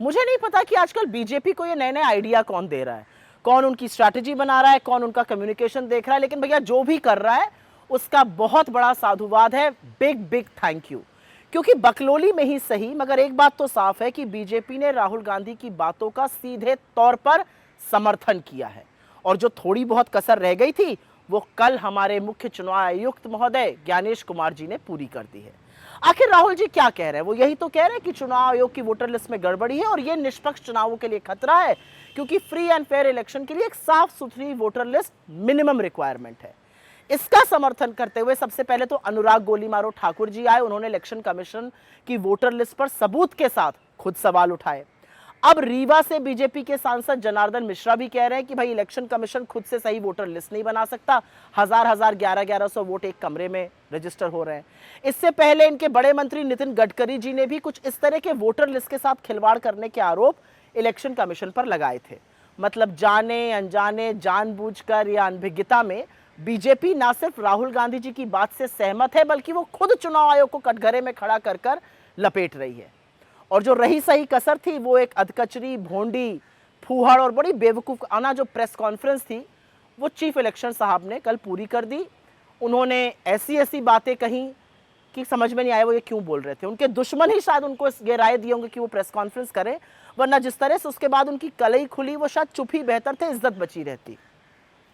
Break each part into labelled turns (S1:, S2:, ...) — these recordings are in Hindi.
S1: मुझे नहीं पता कि आजकल बीजेपी को ये नए नए आइडिया कौन दे रहा है, कौन उनकी स्ट्रैटेजी बना रहा है, कौन उनका कम्युनिकेशन देख रहा है, लेकिन भैया जो भी कर रहा है उसका बहुत बड़ा साधुवाद है। Big big thank you. क्योंकि बकलोली में ही सही, मगर एक बात तो साफ है कि बीजेपी ने राहुल गांधी की बातों का सीधे तौर पर समर्थन किया है, और जो थोड़ी बहुत कसर रह गई थी वो कल हमारे मुख्य चुनाव आयुक्त महोदय ज्ञानेश कुमार जी ने पूरी कर दी है। आखिर राहुल जी क्या कह रहे हैं? वो यही तो कह रहे हैं कि चुनाव आयोग की वोटर लिस्ट में गड़बड़ी है और ये निष्पक्ष चुनावों के लिए खतरा है, क्योंकि फ्री एंड फेयर इलेक्शन के लिए एक साफ सुथरी वोटर लिस्ट मिनिमम रिक्वायरमेंट है। इसका समर्थन करते हुए सबसे पहले तो अनुराग गोलीमारो ठाकुर जी आए, उन्होंने इलेक्शन कमीशन की वोटर लिस्ट पर सबूत के साथ खुद सवाल उठाए। अब रीवा से बीजेपी के सांसद जनार्दन मिश्रा भी कह रहे हैं कि भाई इलेक्शन कमीशन खुद से सही वोटर लिस्ट नहीं बना सकता, हजार 1100 वोट एक कमरे में रजिस्टर हो रहे हैं। इससे पहले इनके बड़े मंत्री नितिन गडकरी जी ने भी कुछ इस तरह के वोटर लिस्ट के साथ खिलवाड़ करने के आरोप इलेक्शन कमीशन पर लगाए थे। मतलब जाने अनजाने, जानबूझकर या अनभिज्ञता में बीजेपी ना सिर्फ राहुल गांधी जी की बात से सहमत है, बल्कि वो खुद चुनाव आयोग को कटघरे में खड़ा कर कर लपेट रही है। और जो रही सही कसर थी वो एक अधकचरी, भोंडी, फूहड़ और बड़ी बेवकूफ आना जो प्रेस कॉन्फ्रेंस थी वो चीफ इलेक्शन साहब ने कल पूरी कर दी। उन्होंने ऐसी ऐसी बातें कही कि समझ में नहीं आया वो ये क्यों बोल रहे थे। उनके दुश्मन ही शायद उनको ये राय दिए होंगे कि वो प्रेस कॉन्फ्रेंस करें, वरना जिस तरह से उसके बाद उनकी कलई खुली वो शायद चुप ही बेहतर थे, इज्जत बची रहती।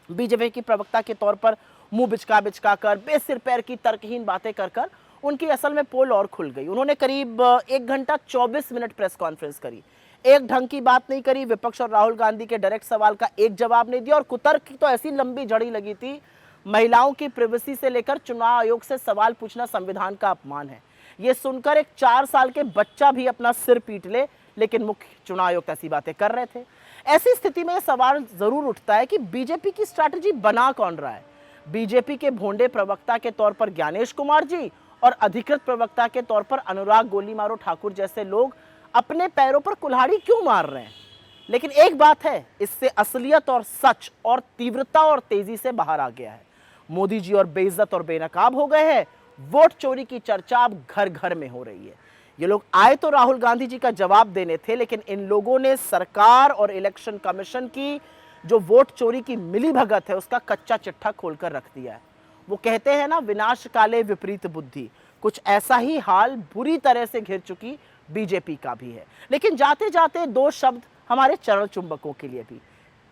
S1: बीजेपी की प्रवक्ता के तौर पर मुंह बिचका बिचका कर, बेसिर पैर की तर्कहीन बातें कर कर उनकी असल में पोल और खुल गई। उन्होंने करीब 1 घंटा 24 मिनट प्रेस कॉन्फ्रेंस करी, एक ढंग की बात नहीं करी, विपक्ष और राहुल गांधी के डायरेक्ट सवाल का एक जवाब नहीं दिया, और कुतर्क की तो ऐसी लंबी जड़ी लगी थी। महिलाओं की प्रिवेसी से लेकर चुनाव आयोग से सवाल पूछना संविधान का अपमान है, ये सुनकर एक 4 साल के बच्चा भी अपना सिर पीट ले, लेकिन मुख्य चुनाव आयुक्त ऐसी बातें कर रहे थे। ऐसी स्थिति में सवाल जरूर उठता है कि बीजेपी की स्ट्रैटेजी बना कौन रहा है? बीजेपी के भोंडे प्रवक्ता के तौर पर ज्ञानेश कुमार जी और अधिकृत प्रवक्ता के तौर पर अनुराग गोलीमारो ठाकुर जैसे लोग अपने पैरों पर कुल्हाड़ी क्यों मार रहे हैं? लेकिन एक बात है, इससे असलियत और सच और तीव्रता और तेजी से बाहर आ गया है। मोदी जी और बेइज्जत और बेनकाब हो गए हैं। वोट चोरी की चर्चा अब घर घर में हो रही है। ये लोग आए तो राहुल गांधी जी का जवाब देने थे, लेकिन इन लोगों ने सरकार और इलेक्शन कमीशन की जो वोट चोरी की मिलीभगत है उसका कच्चा चिट्ठा खोलकर रख दिया है। वो कहते हैं ना, विनाश काले विपरीत बुद्धि, कुछ ऐसा ही हाल बुरी तरह से घिर चुकी बीजेपी का भी है। लेकिन जाते जाते 2 शब्द हमारे चरण चुंबकों के लिए भी।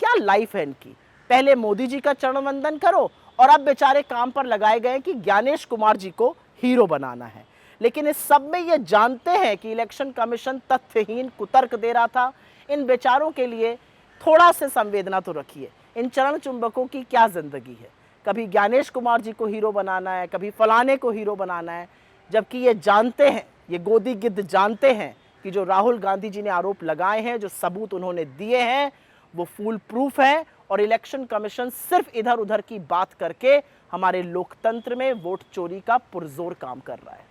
S1: क्या लाइफ है इनकी? पहले मोदी जी का चरण वंदन करो और अब बेचारे काम पर लगाए गए कि ज्ञानेश कुमार जी को हीरो बनाना है। लेकिन इस सब में ये जानते हैं कि इलेक्शन कमीशन तथ्यहीन कुतर्क दे रहा था। इन बेचारों के लिए थोड़ा से संवेदना तो रखिए। इन चरण चुंबकों की क्या जिंदगी है? कभी ज्ञानेश कुमार जी को हीरो बनाना है, कभी फलाने को हीरो बनाना है, जबकि ये जानते हैं, ये गोदी गिद्ध जानते हैं कि जो राहुल गांधी जी ने आरोप लगाए हैं, जो सबूत उन्होंने दिए हैं, वो फूल प्रूफ है। और इलेक्शन कमीशन सिर्फ इधर उधर की बात करके हमारे लोकतंत्र में वोट चोरी का पुरजोर काम कर रहा है।